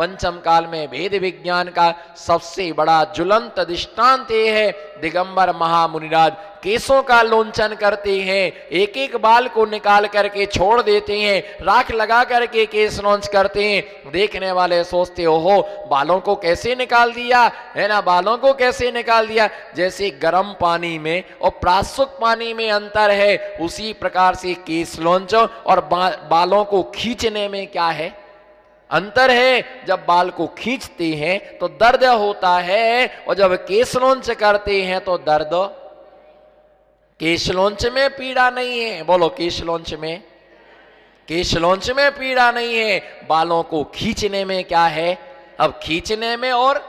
पंचम काल में भेद विज्ञान का सबसे बड़ा ज्वलंत दृष्टांत ये है। दिगंबर महामुनिराज केसों का लोंचन करते हैं, एक एक बाल को निकाल करके छोड़ देते हैं, राख लगा करके केस लॉन्च करते हैं। देखने वाले सोचते हो बालों को कैसे निकाल दिया है ना, बालों को कैसे निकाल दिया। जैसे गर्म पानी में और प्रासुक पानी में अंतर है, उसी प्रकार से केस लॉन्च और बालों को खींचने में क्या है, अंतर है। जब बाल को खींचते हैं तो दर्द होता है, और जब केस लॉन्च करते हैं तो दर्द, केश लॉन्च में पीड़ा नहीं है। बोलो, केश लॉन्च में, केश लॉन्च में पीड़ा नहीं है। बालों को खींचने में क्या है। अब खींचने में और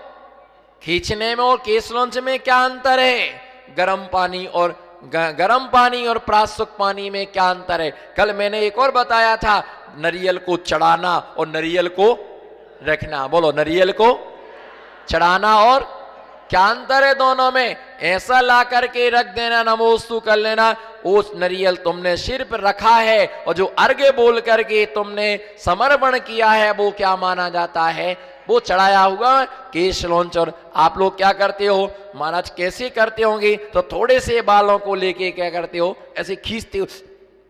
केश लॉन्च में क्या अंतर है। गर्म पानी और प्रासुक पानी में क्या अंतर है। कल मैंने एक और बताया था, नारियल को चढ़ाना और नारियल को रखना। बोलो, नारियल को चढ़ाना और क्या अंतर है दोनों में। ऐसा ला करके रख देना, नमोस्तु कर लेना, उस नारियल तुमने सिर पर रखा है, और जो अर्घ्य बोल करके तुमने समर्पण किया है वो क्या माना जाता है, वो चढ़ाया हुआ केश लॉन्च। और आप लोग क्या करते हो महाराज, कैसे करते होंगे, तो थोड़े से बालों को लेके क्या करते हो, ऐसे खींचते हो,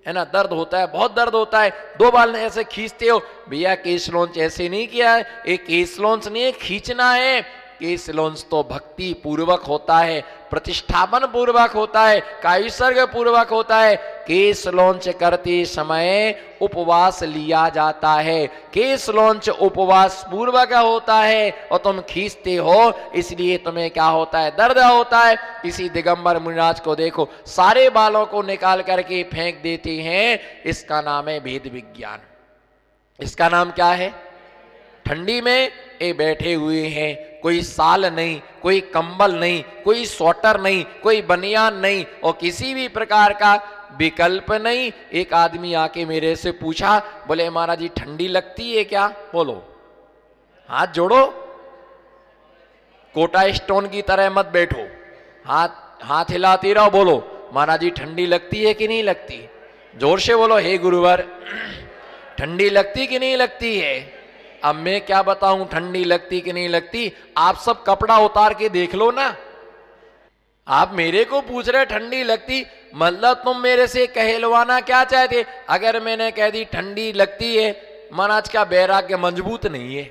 है ना, दर्द होता है, बहुत दर्द होता है, दो बाल ऐसे खींचते हो। भैया केश लॉन्च ऐसे नहीं किया है, एक केश लॉन्च नहीं, खींचना है। केश लॉन्च तो भक्ति पूर्वक होता है, प्रतिष्ठापन पूर्वक होता है, कायुसर्ग पूर्वक होता है। केश लॉन्च करते समय उपवास लिया जाता है, केश लॉन्च उपवास पूर्वक होता है, और तुम खींचते हो इसलिए तुम्हें क्या होता है, दर्द होता है। किसी दिगंबर मुनिराज को देखो, सारे बालों को निकाल करके फेंक देते हैं, इसका नाम है भेद विज्ञान। इसका नाम क्या है। ठंडी में ये बैठे हुए हैं, कोई साल नहीं, कोई कंबल नहीं, कोई स्वेटर नहीं, कोई बनियान नहीं, और किसी भी प्रकार का विकल्प नहीं। एक आदमी आके मेरे से पूछा, बोले महाराज जी ठंडी लगती है क्या। बोलो, हाथ जोड़ो, कोटा स्टोन की तरह मत बैठो, हाथ हिलाते रहो। बोलो महाराज जी ठंडी लगती है कि नहीं लगती। जोर से बोलो, हे गुरुवर ठंडी लगती कि नहीं लगती है। अब मैं क्या बताऊं ठंडी लगती कि नहीं लगती, आप सब कपड़ा उतार के देख लो ना। आप मेरे को पूछ रहे ठंडी लगती, मतलब तुम मेरे से कहलवाना क्या चाहते। अगर मैंने कह दी ठंडी लगती है, महाराज का वैराग्य मजबूत नहीं है।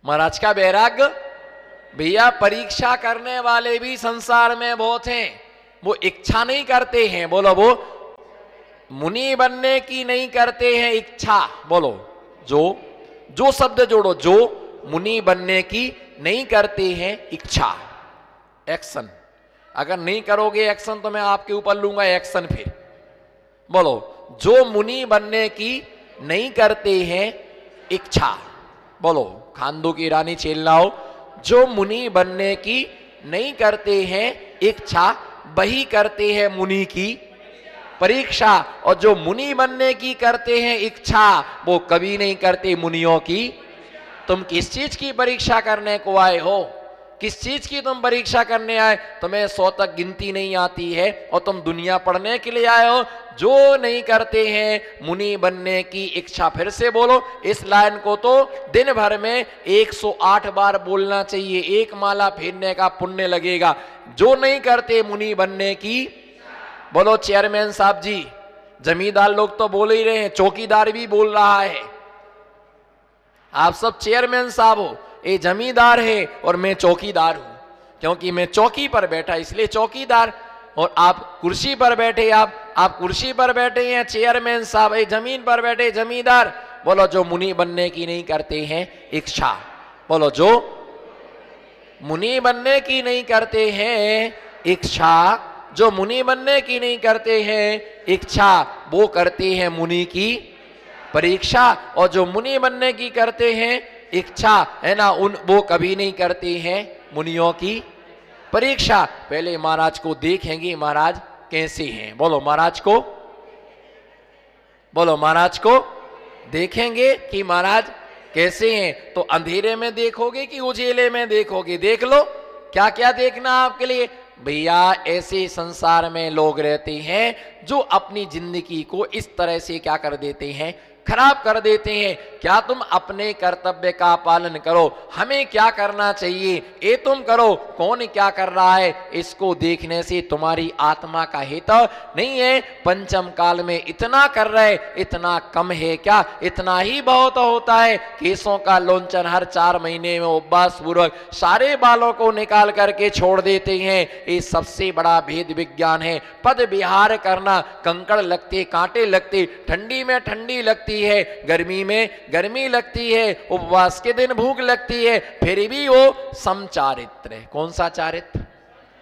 महाराज का वैराग्य, भैया परीक्षा करने वाले भी संसार में बहुत हैं, वो इच्छा नहीं करते हैं। बोलो, वो मुनि बनने की नहीं करते हैं इच्छा। बोलो, जो शब्द जोड़ो, जो मुनि बनने की नहीं करते हैं इच्छा। एक्शन, अगर नहीं करोगे एक्शन तो मैं आपके ऊपर लूंगा एक्शन। फिर बोलो, जो मुनि बनने की नहीं करते हैं इच्छा। बोलो, खानदू की रानी चेल्लाओ, जो मुनि बनने की नहीं करते हैं इच्छा, वही करते हैं मुनि की परीक्षा। और जो मुनि बनने की करते हैं इच्छा, वो कभी नहीं करते मुनियों की। तुम किस चीज की परीक्षा करने को आए हो, किस चीज की तुम परीक्षा करने आए। तुम्हें 100 तक गिनती नहीं आती है और तुम दुनिया पढ़ने के लिए आए हो। जो नहीं करते हैं मुनि बनने की इच्छा। फिर से बोलो, इस लाइन को तो दिन भर में 108 बार बोलना चाहिए, एक माला फेरने का पुण्य लगेगा। जो नहीं करते मुनि बनने की। बोलो चेयरमैन साहब जी, जमींदार लोग तो बोल ही रहे हैं, चौकीदार भी बोल रहा है। आप सब चेयरमैन साहब हो, ये जमींदार है और मैं चौकीदार हूं, क्योंकि मैं चौकी पर बैठा इसलिए चौकीदार, और आप कुर्सी पर बैठे, आप कुर्सी पर बैठे हैं चेयरमैन साहब, ये जमीन पर बैठे जमींदार। बोलो, जो मुनि बनने की नहीं करते हैं इच्छा। बोलो, जो मुनि बनने की नहीं करते हैं इच्छा, जो मुनि बनने की नहीं करते हैं इच्छा, वो करते हैं मुनि की परीक्षा। और जो मुनि बनने की करते हैं इच्छा, है ना, वो कभी नहीं करते हैं मुनियों की परीक्षा। पहले महाराज को देखेंगे, महाराज कैसे हैं। बोलो, महाराज को, बोलो महाराज को देखेंगे कि महाराज कैसे हैं। तो अंधेरे में देखोगे कि उजेले में देखोगे, देख लो क्या क्या देखना आपके लिए। भैया ऐसे संसार में लोग रहते हैं जो अपनी जिंदगी को इस तरह से क्या कर देते हैं, खराब कर देते हैं। क्या तुम अपने कर्तव्य का पालन करो, हमें क्या करना चाहिए ये तुम करो, कौन क्या कर रहा है इसको देखने से तुम्हारी आत्मा का हित नहीं है। पंचम काल में इतना कर रहे, इतना कम है क्या? इतना ही बहुत होता है। केसों का लोंचन हर 4 महीने में उपवास पूर्वक सारे बालों को निकाल करके छोड़ देते हैं। ये सबसे बड़ा भेद विज्ञान है। पद विहार करना, कंकड़ लगते, कांटे लगते, ठंडी में ठंडी लगती है, गर्मी में गर्मी लगती है, उपवास के दिन भूख लगती है, फिर भी वो समचारित्र है। कौन सा चारित्र?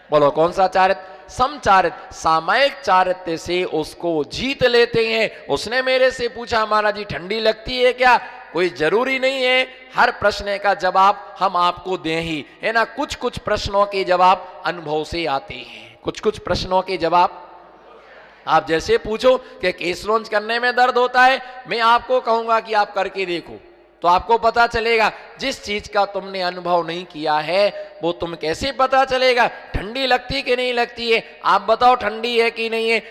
बोलो कौन सा चारित्र? समचारित्र, सामायिक चारित्र से उसको जीत लेते हैं। उसने मेरे से पूछा महाराज जी ठंडी लगती है क्या? कोई जरूरी नहीं है हर प्रश्न का जवाब हम आपको दें ही, है ना। कुछ कुछ प्रश्नों के जवाब अनुभव से आते हैं, कुछ कुछ प्रश्नों के जवाब। आप जैसे पूछो कि केस लॉन्च करने में दर्द होता है, मैं आपको कहूंगा कि आप करके देखो तो आपको पता चलेगा। जिस चीज का तुमने अनुभव नहीं किया है वो तुम कैसे पता चलेगा ठंडी लगती कि नहीं लगती है? आप बताओ ठंडी है कि नहीं है?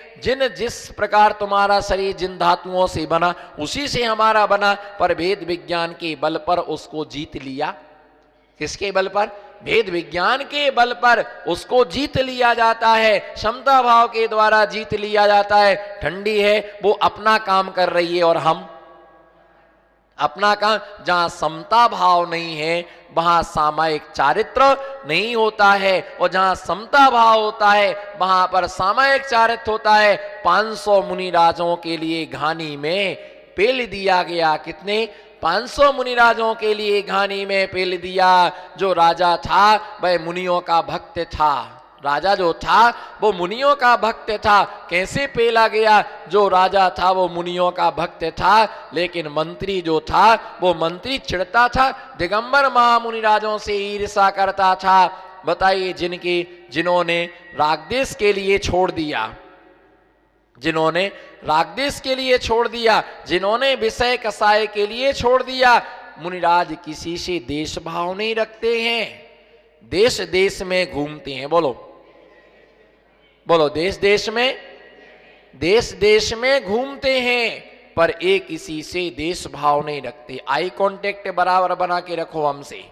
जिस प्रकार तुम्हारा शरीर जिन धातुओं से बना उसी से हमारा बना, पर भेद विज्ञान के बल पर उसको जीत लिया। किसके बल पर? भेद विज्ञान के बल पर उसको जीत लिया जाता है, क्षमता भाव के द्वारा जीत लिया जाता है। ठंडी है वो अपना काम कर रही है और हम अपना काम। जहां समता भाव नहीं है वहां सामायिक चारित्र नहीं होता है, और जहां समता भाव होता है वहां पर सामायिक चारित्र होता है। 500 मुनिराजों के लिए घानी में पेल दिया गया। कितने? 500 मुनिराजों के लिए घानी में पेल दिया। जो राजा था वह मुनियों का भक्त था, राजा जो था वो मुनियों का भक्त था। कैसे पेला गया? जो राजा था वो मुनियों का भक्त था, लेकिन मंत्री जो था वो मंत्री चिढ़ता था, दिगंबर महामुनिराजों से ईर्षा करता था। बताइए जिन्होंने रागदेश के लिए छोड़ दिया, जिन्होंने रागदेश के लिए छोड़ दिया, जिन्होंने विषय कसाय के लिए छोड़ दिया, मुनिराज किसी से देश भाव नहीं रखते हैं, देश देश में घूमते हैं। बोलो बोलो, देश देश में घूमते हैं, पर एक किसी से देश भाव नहीं रखते। आई कांटेक्ट बराबर बना के रखो हमसे।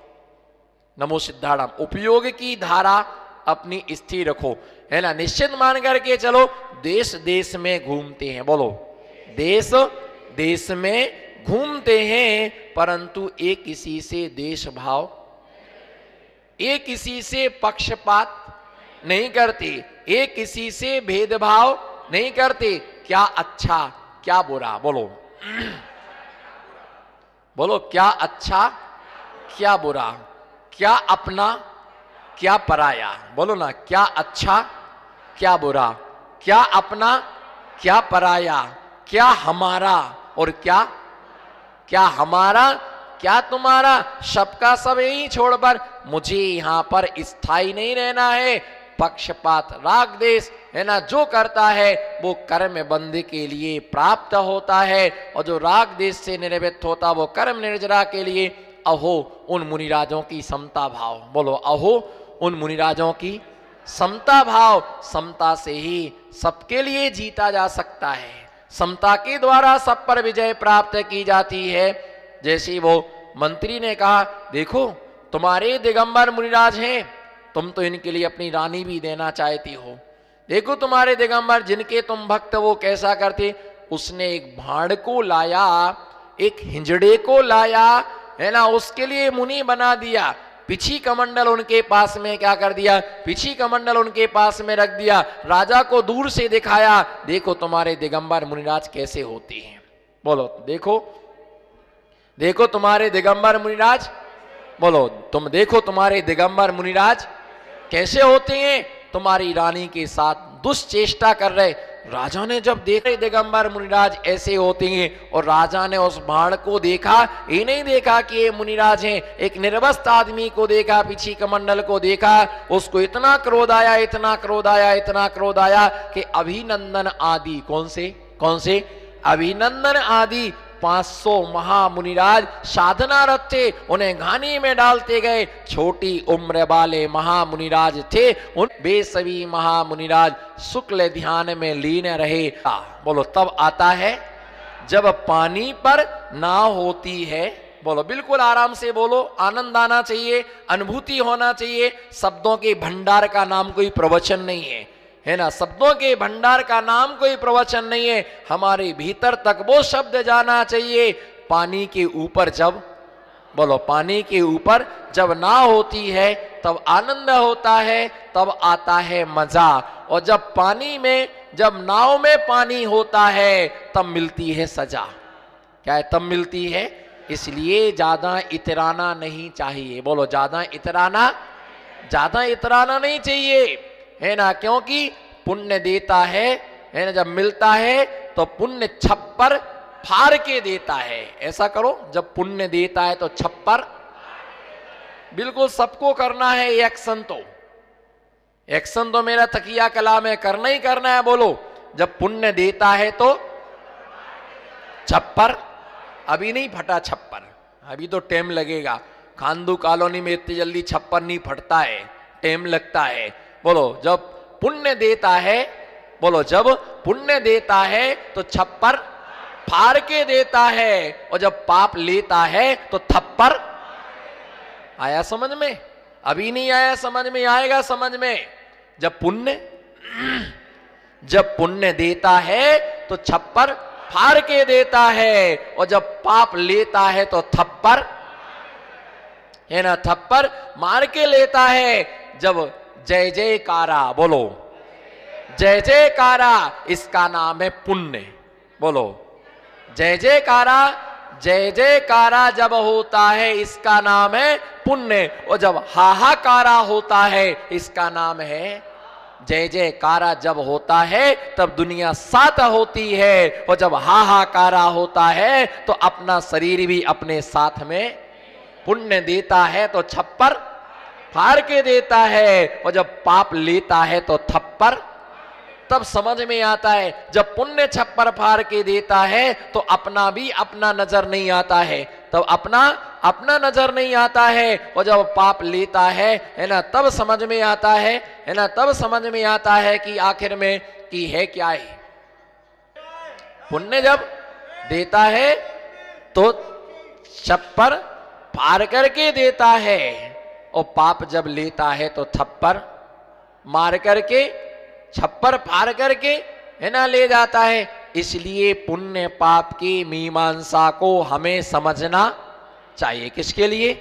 नमो सिद्धाराम। उपयोग की धारा अपनी स्थिर रखो, है ना, निश्चित मान करके चलो। देश देश में घूमते हैं, बोलो देश देश में घूमते हैं, परंतु एक किसी से देश भाव, एक किसी से पक्षपात नहीं करते, एक किसी से भेदभाव नहीं करते। क्या अच्छा क्या बुरा? बोलो बोलो, क्या अच्छा क्या बुरा, क्या अपना क्या पराया? बोलो ना, क्या अच्छा क्या बुरा, क्या अपना क्या पराया, क्या हमारा और क्या हमारा क्या तुम्हारा, सबका सब यही छोड़कर मुझे यहां पर स्थायी नहीं रहना है। पक्षपात राग देश, है ना, जो करता है वो कर्म बंध के लिए प्राप्त होता है, और जो राग देश से निर्वृत्त होता वो कर्म निर्जरा के लिए। अहो उन मुनिराजों की समता भाव, बोलो अहो उन मुनिराजों की समता भाव। समता से ही सबके लिए जीता जा सकता है, समता के द्वारा सब पर विजय प्राप्त की जाती है। जैसे वो मंत्री ने कहा, देखो तुम्हारे दिगंबर मुनिराज हैं, तुम तो इनके लिए अपनी रानी भी देना चाहती हो। देखो तुम्हारे दिगंबर जिनके तुम भक्त वो कैसा करते। उसने एक भाड़ को लाया, एक हिंजड़े को लाया, है ना, उसके लिए मुनि बना दिया। पिछी कमंडल उनके पास में क्या कर दिया? पिछी कमंडल उनके पास में रख दिया। राजा को दूर से दिखाया, देखो तुम्हारे दिगंबर मुनिराज कैसे होते हैं। बोलो देखो देखो तुम्हारे दिगंबर मुनिराज, बोलो तुम देखो तुम्हारे दिगंबर मुनिराज कैसे होते हैं, तुम्हारी रानी के साथ दुष्चेष्टा कर रहे। राजा ने जब देखा दिगंबर मुनिराज ऐसे होते हैं, और राजा ने उस भाड़ को देखा, ये नहीं देखा कि ये मुनिराज हैं, एक निर्वस्त्र आदमी को देखा, पीछी कमंडल को देखा, उसको इतना क्रोध आया, इतना क्रोध आया, इतना क्रोध आया कि अभिनंदन आदि, कौन से अभिनंदन आदि 500 महामुनिराज साधनारत थे, उन्हें घानी में डालते गए। छोटी उम्र वाले महामुनिराज थे, उन वे सभी महामुनिराज शुक्ल ध्यान में लीन रहे। बोलो तब आता है जब पानी पर नाव होती है, बोलो बिल्कुल आराम से बोलो, आनंद आना चाहिए, अनुभूति होना चाहिए। शब्दों के भंडार का नाम कोई प्रवचन नहीं है ना, शब्दों के भंडार का नाम कोई प्रवचन नहीं है। हमारे भीतर तक वो शब्द जाना चाहिए। पानी के ऊपर जब, बोलो पानी के ऊपर जब नाव होती है तब आनंद होता है, तब आता है मजा। और जब पानी में, जब नाव में पानी होता है तब मिलती है सजा। क्या है? तब मिलती है। इसलिए ज्यादा इतराना नहीं चाहिए। बोलो ज्यादा इतराना नहीं चाहिए, है ना, क्योंकि पुण्य देता है ना, जब मिलता है तो पुण्य छप्पर फाड़ के देता है। ऐसा करो, जब पुण्य देता है तो छप्पर, बिल्कुल सबको करना है एक्शन तो मेरा तकिया कलाम है, करना ही करना है। बोलो जब पुण्य देता है तो छप्पर, अभी नहीं फटा छप्पर, अभी तो टाइम लगेगा। खांदू कॉलोनी में इतनी जल्दी छप्पर नहीं फटता है, टाइम लगता है। बोलो जब पुण्य देता है, बोलो जब पुण्य देता है तो छप्पर फाड़ के देता है, और जब पाप लेता है तो थप्पड़। आया समझ में? अभी नहीं आया समझ में, आएगा समझ में। जब पुण्य देता है तो छप्पर फाड़ के देता है, और जब पाप लेता है तो थप्पड़, है ना, थप्पड़ मार के लेता है। जब जय जयकारा, बोलो जय जयकारा, इसका नाम है पुण्य। बोलो जय जयकारा जब होता है इसका नाम है पुण्य, और जब हाहाकारा होता है इसका नाम है जय जयकारा। जब होता है तब दुनिया साथ होती है, और जब हाहाकारा होता है तो अपना शरीर भी अपने साथ में। पुण्य देता है तो छप्पर फाड़ के देता है, और जब पाप लेता है तो थप्पड़। तब समझ में आता है, जब पुण्य छप्पर फाड़ के देता है तो अपना भी अपना नजर नहीं आता है, तब अपना नजर नहीं आता है। और जब पाप लेता है ना, तब समझ में आता है ना, तब समझ में आता है कि आखिर में कि है क्या है। पुण्य जब देता है तो छप्पर फाड़ करके देता है, और पाप जब लेता है तो थप्पड़ मार करके, छप्पर फाड़ करके, है ना, ले जाता है। इसलिए पुण्य पाप की मीमांसा को हमें समझना चाहिए। किसके लिए?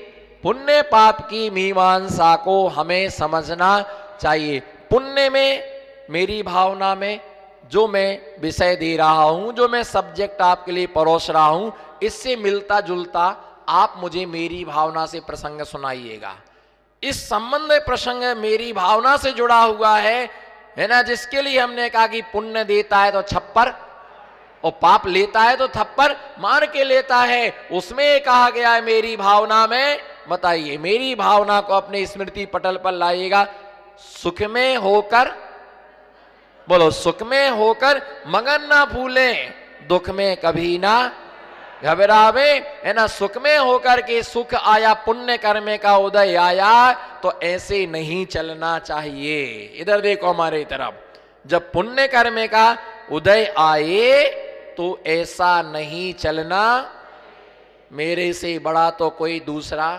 पुण्य पाप की मीमांसा को हमें समझना चाहिए। पुण्य में, मेरी भावना में जो मैं विषय दे रहा हूं, जो मैं सब्जेक्ट आपके लिए परोस रहा हूं, इससे मिलता जुलता आप मुझे मेरी भावना से प्रसंग सुनाइएगा। इस संबंध प्रसंग मेरी भावना से जुड़ा हुआ है ना, जिसके लिए हमने कहा कि पुण्य देता है तो छप्पर, और पाप लेता है तो थप्पड़ मार के लेता है। उसमें कहा गया है मेरी भावना में। बताइए, मेरी भावना को अपने स्मृति पटल पर लाइएगा। सुख में होकर, बोलो सुख में होकर मगन ना भूलें, दुख में कभी ना घबरावे, है ना। सुख में होकर के सुख आया, पुण्य कर्म का उदय आया, तो ऐसे नहीं चलना चाहिए। इधर देखो हमारे तरफ, जब पुण्य कर्म का उदय आए तो ऐसा नहीं चलना, मेरे से बड़ा तो कोई दूसरा,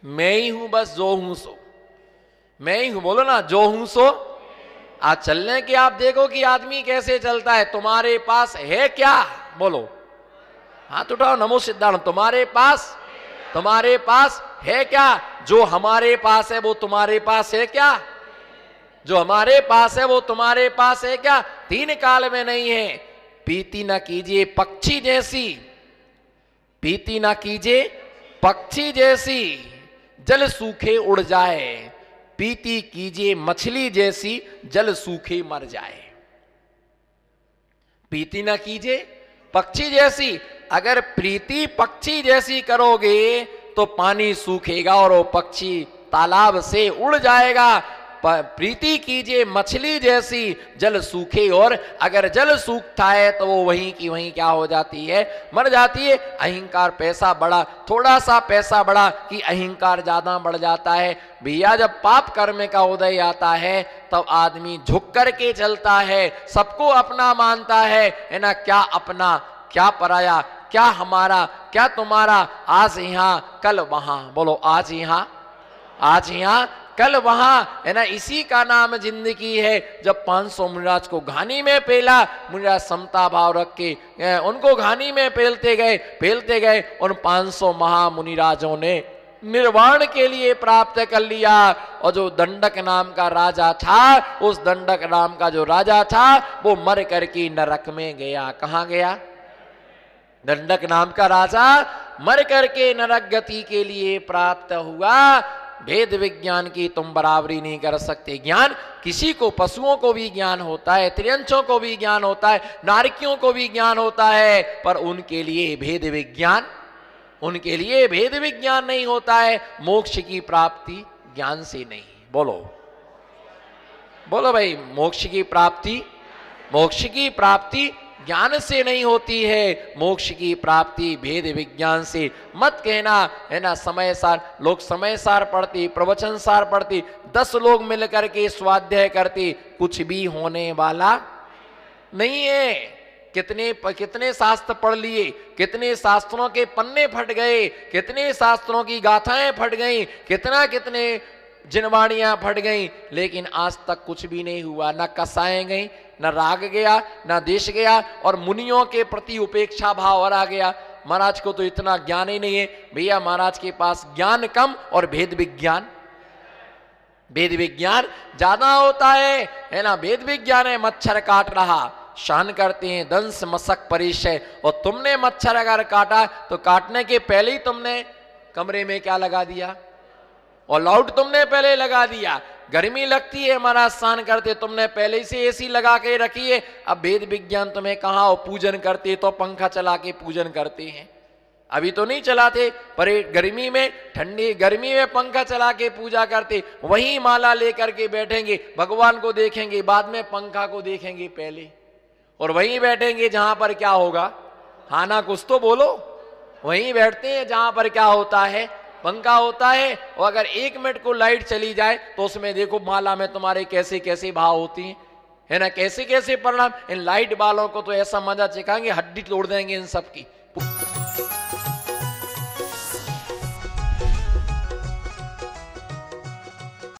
मैं ही हूं, बस जो हूं सो मैं ही हूं। बोलो ना, जो हूं सो। आज चलने के आप देखो कि आदमी कैसे चलता है। तुम्हारे पास है क्या? बोलो, हाथ उठाओ, नमो सिद्धार्थ। तुम्हारे पास है क्या? जो हमारे पास है वो तुम्हारे पास है क्या? जो हमारे पास है वो तुम्हारे पास है क्या? तीन काल में नहीं है। पीति ना कीजिए पक्षी जैसी, पीति ना कीजिए पक्षी जैसी, जल सूखे उड़ जाए। पीति कीजिए मछली जैसी, जल सूखे मर जाए। पीति ना कीजिए पक्षी जैसी। अगर प्रीति पक्षी जैसी करोगे तो पानी सूखेगा और वो पक्षी तालाब से उड़ जाएगा। प्रीति कीजिए मछली जैसी जल सूखे, और अगर जल सूखता है तो वो वहीं की वहीं क्या हो जाती है, मर जाती है। अहंकार पैसा बढ़ा, थोड़ा सा पैसा बढ़ा कि अहंकार ज्यादा बढ़ जाता है। भैया जब पाप कर्म का उदय आता है तब आदमी झुक करके चलता है, सबको अपना मानता है ना, क्या अपना क्या पराया, क्या हमारा क्या तुम्हारा, आज यहाँ कल वहां। बोलो आज यहाँ कल वहां, है ना। इसी का नाम जिंदगी है। जब 500 मुनिराज को घानी में पेला, मुनिराज समता भाव रख के उनको घानी में पेलते गए। उन 500 महामुनिराजों ने निर्वाण के लिए प्राप्त कर लिया। और जो दंडक नाम का राजा था, उस दंडक नाम का जो राजा था वो मर करके नरक में गया। कहां गया? दंडक नाम का राजा मर करके नरक गति के लिए प्राप्त हुआ। भेद विज्ञान की तुम बराबरी नहीं कर सकते। ज्ञान किसी को, पशुओं को भी ज्ञान होता है, त्रियंचों को भी ज्ञान होता है, नारकियों को भी ज्ञान होता है, पर उनके लिए भेद विज्ञान नहीं होता है। मोक्ष की प्राप्ति ज्ञान से नहीं। बोलो भाई, मोक्ष की प्राप्ति ज्ञान से नहीं होती है, मोक्ष की प्राप्ति भेद विज्ञान से। मत कहना, है ना, समय सार लोग समय सार पढ़ते, प्रवचन सार पढ़ते, 10 लोग मिलकर के स्वाध्याय करते, कुछ भी होने वाला नहीं है। कितने शास्त्र पढ़ लिए, कितने शास्त्रों के पन्ने फट गए, कितने शास्त्रों की गाथाएं फट गई, कितने जिनवाणियां फट गई, लेकिन आज तक कुछ भी नहीं हुआ। न कसाएं गई, न राग गया, न देश गया, और मुनियों के प्रति उपेक्षा भाव और आ गया। महाराज को तो इतना ज्ञान ही नहीं है। भैया महाराज के पास ज्ञान कम और भेद विज्ञान ज्यादा होता है ना। भेद विज्ञान है, मच्छर काट रहा, शान करते हैं दंश मशक परिचय। और तुमने मच्छर अगर काटा तो काटने के पहले ही तुमने कमरे में क्या लगा दिया, और लाउड तुमने पहले लगा दिया। गर्मी लगती है महाराज स्नान करते, तुमने पहले से एसी लगा के रखी है। अब भेद विज्ञान तुम्हें कहाँ हो, पूजन करते तो पंखा चला के पूजन करते हैं, अभी तो नहीं चलाते, पर गर्मी में पंखा चला के पूजा करते। वही माला लेकर के बैठेंगे, भगवान को देखेंगे, बाद में पंखा को देखेंगे पहले, और वहीं बैठेंगे जहां पर क्या होगा, हाँ ना कुछ तो बोलो। वहीं बैठते हैं जहां पर क्या होता है, पंखा होता है। और अगर 1 मिनट को लाइट चली जाए तो उसमें देखो माला में तुम्हारे कैसे कैसे भाव होती हैं, है ना, कैसे कैसे परिणाम। इन लाइट वालों को तो ऐसा मजा चखाएंगे, हड्डी तोड़ देंगे इन सब की।